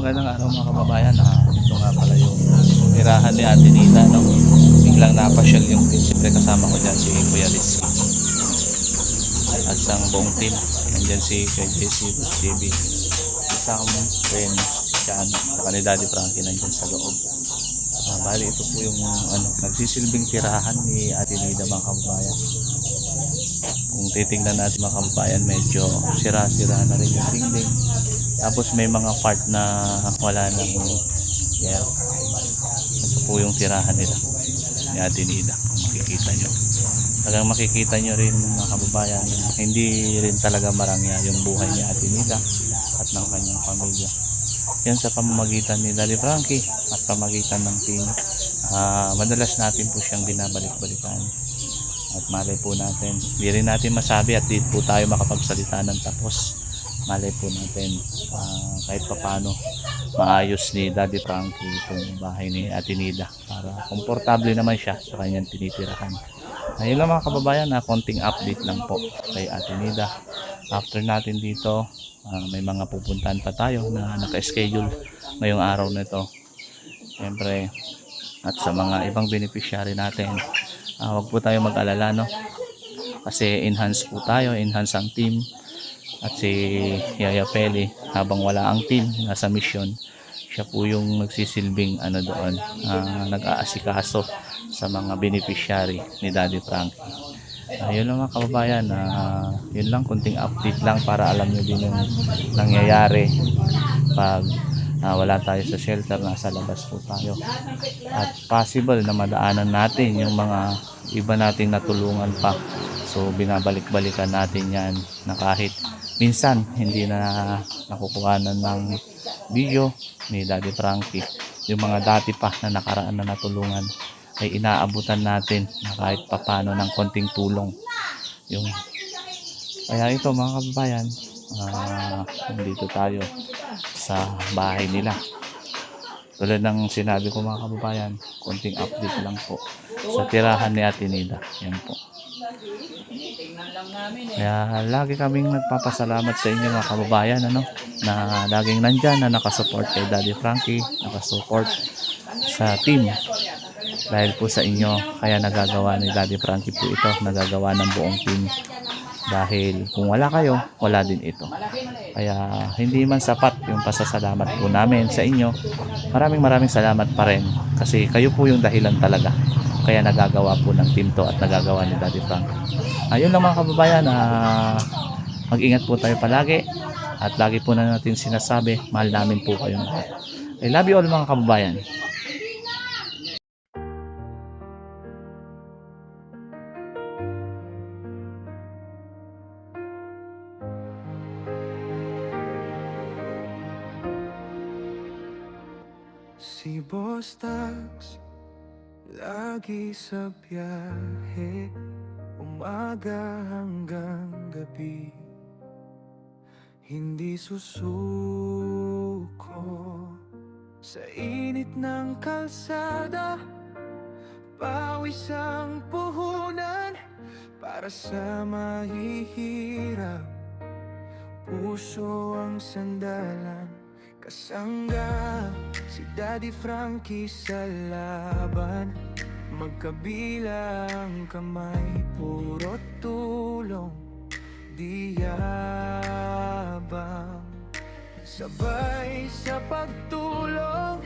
magandang araw mga kababayan. Ito nga pala yung tirahan ni Ate Nina, no? Biglang napasyal yung team. Siyempre kasama ko dyan si Kuya Rizky at sang buong team. Nandyan si Kuya JC, Boss JB, isang friend, si ano, saka ni Daddy Frankie nandyan sa loob. Bali ito po yung nagsisilbing tirahan ni Ate Nina mga kababayan. Kung titingnan natin mga kababayan, medyo sira-sira na rin yung dingding. Tapos may mga part na wala nang yeah. Ito po yung tirahan nila ni Ate Nida. Kung makikita nyo, talagang makikita nyo rin mga kababayan, hindi rin talaga marangya yung buhay ni Ate Nida at ng kanyang pamilya. Yan sa pamamagitan ni Daddy Frankie at pamamagitan ng team. Madalas natin po siyang binabalik-balikan. At malay po natin, hindi rin natin masabi at di po tayo makapagsalita ng tapos. Malay po natin kahit papano maayos ni Daddy Frankie itong bahay ni Ate Nida para komportable naman siya sa kanyang tinitirahan. Ayun lang mga kababayan, konting update lang po kay Ate Nida. After natin dito, may mga pupuntahan pa tayo na naka-schedule ngayong araw na ito. Siyempre, at sa mga ibang beneficiary natin, wag po tayo mag-alala, no? Kasi enhance po tayo, enhance ang team. At si Yaya Peli, habang wala ang team nasa mission, siya po yung nagsisilbing doon, nag-aasikaso sa mga beneficiary ni Daddy Frankie. Yun lang mga kababayan, yun lang, kunting update lang para alam nyo din yung nangyayari pag wala tayo sa shelter, nasa labas po tayo. At possible na madaanan natin yung mga iba nating natulungan pa. So binabalik-balikan natin yan na kahit minsan hindi na nakukuhanan ng video ni Daddy Frankie, yung mga dati pa na nakaraan na natulungan ay inaabutan natin na kahit papano ng konting tulong yung. Kaya ito mga kababayan, nandito tayo sa bahay nila. Tulad ng sinabi ko mga kababayan, konting update lang po sa tirahan ni Ate Nida. Yan po. Kaya lagi kaming nagpapasalamat sa inyo mga kababayan, na laging nandyan, na nakasupport kay Daddy Frankie, nakasupport sa team. Dahil po sa inyo, kaya nagagawa ni Daddy Frankie po ito, nagagawa ng buong team. Dahil kung wala kayo, wala din ito. Kaya hindi man sapat yung pasasalamat po namin sa inyo, maraming salamat pa rin. Kasi kayo po yung dahilan talaga. Kaya nagagawa po ng team to at nagagawa ni Daddy Frankie. Ayun lang mga kababayan, mag-ingat po tayo palagi. At lagi po na natin sinasabi, mahal namin po kayong lahat. I love you all mga kababayan. Si Boss Tags, lagi sa biyahe, umaga hanggang gabi. Hindi susuko sa init ng kalsada, pawis ang puhunan para sa mahihirap. Puso ang sandalan, kasangga si Daddy Frankie sa laban. Magkabilang kamay, puro tulong, di yabang. Sabay sa pagtulong,